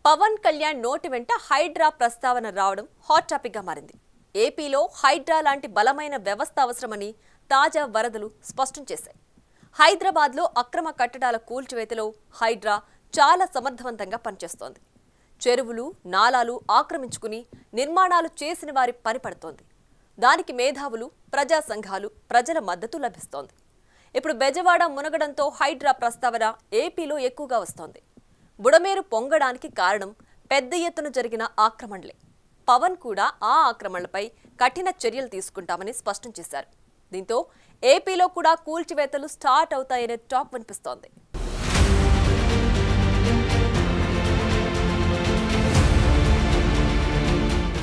పవన్ కళ్యాణ్ నోటి వెంట హైడ్రా ప్రస్తావన రావడం హాట్ టాపిక్ గా మారింది. ఏపీలో హైడ్రా లాంటి బలమైన వ్యవస్థ అవసరమని తాజా వరదలు స్పష్టం చేశాయి. హైదరాబాద్లో అక్రమ కట్టడాల కూల్చివేతలో హైడ్రా చాలా సమర్థవంతంగా పనిచేస్తోంది. చెరువులు, నాలాలు ఆక్రమించుకుని నిర్మాణాలు చేసిన వారి పని పడుతోంది. దానికి మేధావులు, ప్రజా సంఘాలు, ప్రజల మద్దతు లభిస్తోంది. ఇప్పుడు బెజవాడ మునగడంతో హైడ్రా ప్రస్తావన ఏపీలో ఎక్కువగా వస్తోంది. బుడమేరు పొంగడానికి కారణం పెద్ద ఎత్తున జరిగిన ఆక్రమణలే. పవన్ కూడా ఆ ఆక్రమణలపై కఠిన చర్యలు తీసుకుంటామని స్పష్టం చేశారు. దీంతో ఏపీలో కూడా కూల్చివేతలు స్టార్ట్ అవుతాయనే టాక్ వినిపిస్తోంది.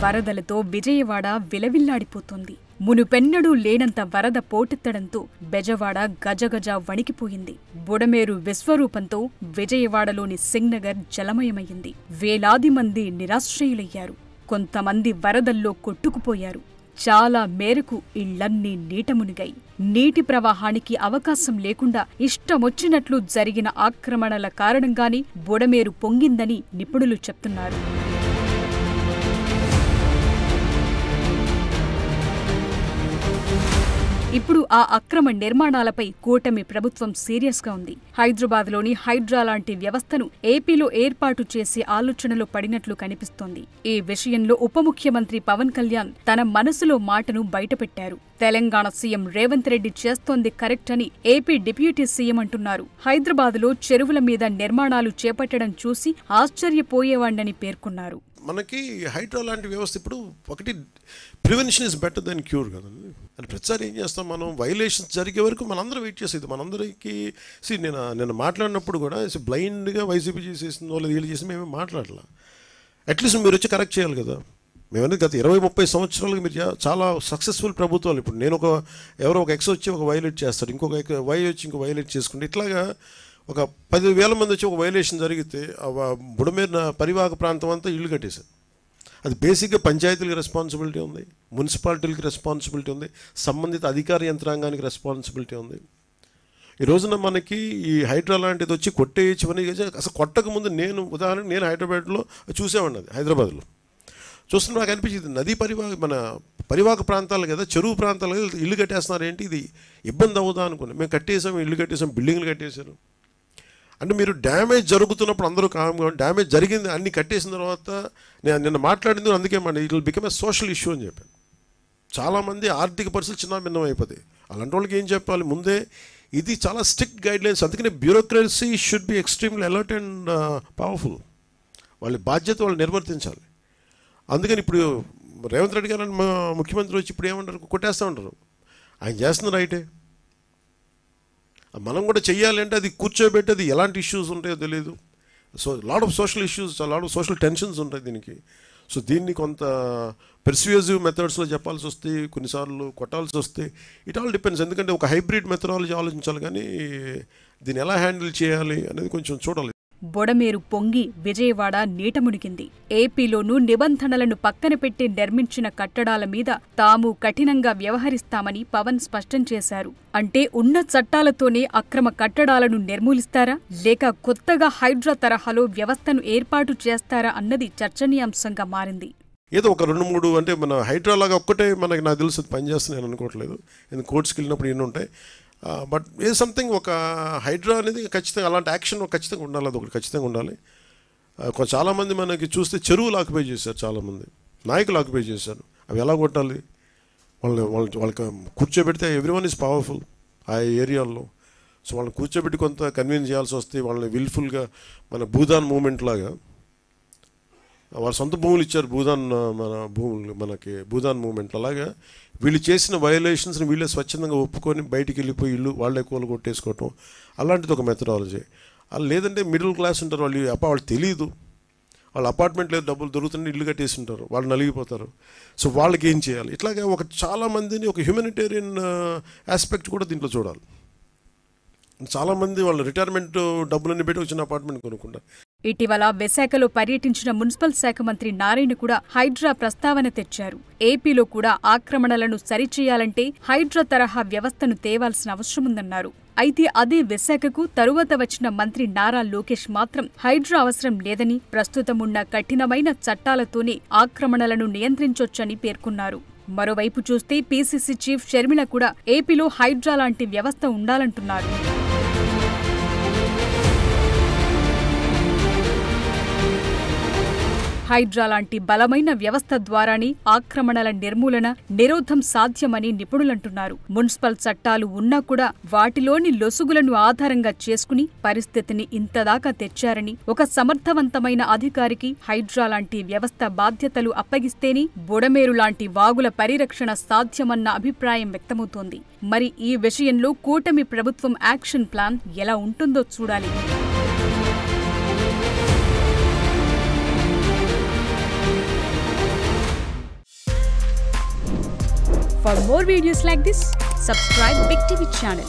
వరదలతో విజయవాడ విలవిల్లాడిపోతోంది. మునుపెన్నడూ లేనంత వరద పోటెత్తడంతో బెజవాడ గజగజ వణికిపోయింది. బుడమేరు విశ్వరూపంతో విజయవాడలోని సింగ్నగర్ జలమయమయ్యింది. వేలాది మంది నిరాశ్రయులయ్యారు. కొంతమంది వరదల్లో కొట్టుకుపోయారు. చాలా మేరకు ఇళ్లన్నీ నీట మునిగాయి. నీటి ప్రవాహానికి అవకాశం లేకుండా ఇష్టమొచ్చినట్లు జరిగిన ఆక్రమణల కారణంగానే బుడమేరు పొంగిందని నిపుణులు చెప్తున్నారు. ఇప్పుడు ఆ అక్రమ నిర్మాణాలపై కూటమి ప్రభుత్వం సీరియస్గా ఉంది. హైదరాబాద్లోని హైడ్రా లాంటి వ్యవస్థను ఏపీలో ఏర్పాటు చేసే ఆలోచనలో పడినట్లు కనిపిస్తోంది. ఈ విషయంలో ఉప ముఖ్యమంత్రి పవన్ కళ్యాణ్ తన మనసులో మాటను బయటపెట్టారు. తెలంగాణ సీఎం రేవంత్ రెడ్డి చేస్తోంది కరెక్ట్ అని ఏపీ డిప్యూటీ సీఎం అంటున్నారు. హైదరాబాద్లో చెరువుల మీద నిర్మాణాలు చేపట్టడం చూసి ఆశ్చర్యపోయేవాణ్ణని పేర్కొన్నారు. మనకి హైడ్రా లాంటి వ్యవస్థ ఇప్పుడు ఒకటి prevention is better then cure కదండి. అని ప్రతిసారి ఏం చేస్తాం, మనం వైలేషన్స్ జరిగే వరకు మనందరం వెయిట్ చేసేది. మనందరికీ నేను మాట్లాడినప్పుడు కూడా బ్లైండ్గా వైసీపీ చేసేసిందో లేదా వీళ్ళు చేసి మేమే మాట్లాడాల. అట్లీస్ట్ మీరు వచ్చి కరెక్ట్ చేయాలి కదా. మేమనేది గత 20-30 సంవత్సరాలుగా మీరు చాలా సక్సెస్ఫుల్ ప్రభుత్వాలు. ఇప్పుడు నేను ఎవరో ఒక ఎక్స్ వచ్చి ఒక వైలేట్ చేస్తాడు, ఇంకొక వై వచ్చి ఇంకో వైలేట్ చేసుకుంటే ఇట్లాగా ఒక 10,000 మంది వచ్చి ఒక వైలేషన్ జరిగితే బుడమేరు పరివాహక ప్రాంతం అంతా ఇళ్ళు కట్టేశారు. అది బేసిక్గా పంచాయతీలకు రెస్పాన్సిబిలిటీ ఉంది, మున్సిపాలిటీలకు రెస్పాన్సిబిలిటీ ఉంది, సంబంధిత అధికార యంత్రాంగానికి రెస్పాన్సిబిలిటీ ఉంది. ఈ రోజున మనకి ఈ హైడ్రా లాంటిది వచ్చి కొట్టేయచ్చని అసలు కొట్టక ముందు ఉదాహరణకు నేను హైదరాబాద్లో చూసేవాడిని. అది హైదరాబాద్లో చూస్తున్నా నాకు అనిపించింది, నదీ మన పరివాహక ప్రాంతాలు కదా, చెరువు ప్రాంతాలు కదా, ఇల్లు కట్టేస్తున్నారు ఏంటి, ఇది ఇబ్బంది అవుదా అనుకున్నాం. మేము కట్టేసాం, ఇల్లు కట్టేసాం, బిల్డింగ్లు కట్టేశారు. అంటే మీరు డ్యామేజ్ జరుగుతున్నప్పుడు అందరూ కామ్గా, డ్యామేజ్ జరిగింది అన్ని కట్టేసిన తర్వాత నేను నిన్న మాట్లాడింది అందుకే it will become a social issue అని చెప్పాను. చాలామంది ఆర్థిక పరిస్థితులు చిన్న భిన్నం అయిపోతాయి. అలాంటి వాళ్ళకి ఏం చెప్పాలి, ముందే ఇది చాలా స్ట్రిక్ట్ గైడ్లైన్స్. అందుకనే bureaucracy should be extremely alert and powerful. వాళ్ళ బాధ్యత వాళ్ళు నిర్వర్తించాలి. అందుకని ఇప్పుడు రేవంత్ రెడ్డి గారు ముఖ్యమంత్రి వచ్చి ఇప్పుడు ఏమంటారు, కొట్టేస్తూ ఉంటారు. ఆయన చేస్తున్న రైటే, మనం కూడా చెయ్యాలి. అంటే అది కూర్చోబెట్టి అది ఎలాంటి ఇష్యూస్ ఉంటాయో తెలియదు. So lot of social issues, lot of social tensions ఉంటాయి దీనికి. సో దీన్ని కొంత పెర్స్యూజివ్ మెథడ్స్లో చెప్పాల్సి వస్తే, కొన్నిసార్లు కొట్టాల్సి వస్తే, ఇట్ ఆల్ డిపెండ్స్. ఎందుకంటే ఒక హైబ్రిడ్ మెథడాలజీ ఆలోచించాలి, కానీ దీన్ని ఎలా హ్యాండిల్ చేయాలి అనేది కొంచెం చూడాలి. బుడమేరు పొంగి విజయవాడ నీట మునిగింది. ఏపీలోనూ నిబంధనలను పక్కన పెట్టి నిర్మించిన కట్టడాల మీద తాము కఠినంగా వ్యవహరిస్తామని పవన్ స్పష్టం చేశారు. అంటే ఉన్న చట్టాలతోనే అక్రమ కట్టడాలను నిర్మూలిస్తారా, లేక కొత్తగా హైడ్రా తరహాలో వ్యవస్థను ఏర్పాటు చేస్తారా అన్నది చర్చనీయాంశంగా మారింది. ఏదో ఒక 2-3 అంటే మన హైడ్రా లాగా ఒక్కటే నాకు తెలుసు పనిచేస్తుంది నేను అనుకోవట్లేదు. ఎందుకు కోర్ట్స్కి వెళ్ళినప్పుడు ఎన్ని ఉంటాయి. బట్ ఏ సంథింగ్ ఒక హైడ్రా అనేది ఖచ్చితంగా అలాంటి యాక్షన్ ఖచ్చితంగా ఉండాలి. అది ఒకటి ఖచ్చితంగా ఉండాలి. చాలామంది మనకి చూస్తే చెరువులు ఆక్యుపై చేశారు, చాలామంది నాయకులు ఆక్యుపై చేశారు. అవి ఎలా కొట్టాలి, వాళ్ళకి కూర్చోబెడితే ఎవ్రీవన్ ఈజ్ పవర్ఫుల్ ఆ ఏరియాల్లో. సో వాళ్ళని కూర్చోబెట్టి కొంత కన్విన్స్ చేయాల్సి వస్తే, వాళ్ళని విల్ఫుల్గా మన భూదాన్ మూమెంట్ లాగా వాళ్ళ సొంత భూములు ఇచ్చారు, మనకి భూదాన్ మూమెంట్ అలాగా వీళ్ళు చేసిన వయలేషన్స్ని వీళ్ళే స్వచ్ఛందంగా ఒప్పుకొని బయటికి వెళ్ళిపోయి ఇల్లు వాళ్ళే కూల కొట్టేసుకోవటం, అలాంటిది ఒక మెథడాలజీ. అలా లేదంటే మిడిల్ క్లాస్ ఉంటారు, వాళ్ళు తెలియదు, వాళ్ళ అపార్ట్మెంట్లో డబ్బులు దొరుకుతుంటే ఇల్లు కట్టేసి ఉంటారు, వాళ్ళు నలిగిపోతారు. సో వాళ్ళకి ఏం చేయాలి, ఇట్లాగే చాలామందిని ఒక హ్యూమనిటేరియన్ ఆస్పెక్ట్ కూడా దీంట్లో చూడాలి. చాలామంది వాళ్ళ రిటైర్మెంట్ డబ్బులన్నీ పెట్టి వచ్చిన అపార్ట్మెంట్ కొనుక్కుంటారు. ఇటీవల విశాఖలో పర్యటించిన మున్సిపల్ శాఖ మంత్రి నారాయణ కూడా హైడ్రా ప్రస్తావన తెచ్చారు. ఏపీలో కూడా ఆక్రమణలను సరిచేయాలంటే హైడ్రా తరహా వ్యవస్థను తేవాల్సిన అవసరముందన్నారు. అయితే అదే విశాఖకు తరువాత వచ్చిన మంత్రి నారా లోకేష్ మాత్రం హైడ్రా అవసరం లేదని, ప్రస్తుతమున్న కఠినమైన చట్టాలతోనే ఆక్రమణలను నియంత్రించొచ్చని పేర్కొన్నారు. మరోవైపు చూస్తే పీసీసీ చీఫ్ షర్మిల కూడా ఏపీలో హైడ్రా లాంటి వ్యవస్థ ఉండాలంటున్నారు. హైడ్రా లాంటి బలమైన వ్యవస్థ ద్వారానే ఆక్రమణల నిర్మూలన, నిరోధం సాధ్యమని నిపుణులంటున్నారు. మున్సిపల్ చట్టాలు ఉన్నా కూడా వాటిలోని లొసుగులను ఆధారంగా చేసుకుని పరిస్థితిని ఇంతదాకా తెచ్చారని, ఒక సమర్థవంతమైన అధికారికి హైడ్రా లాంటి వ్యవస్థ బాధ్యతలు అప్పగిస్తేనే బుడమేరు లాంటి వాగుల పరిరక్షణ సాధ్యమన్న అభిప్రాయం వ్యక్తమవుతోంది. మరి ఈ విషయంలో కూటమి ప్రభుత్వం యాక్షన్ ప్లాన్ ఎలా ఉంటుందో చూడాలి. For more videos like this, subscribe Big TV channel.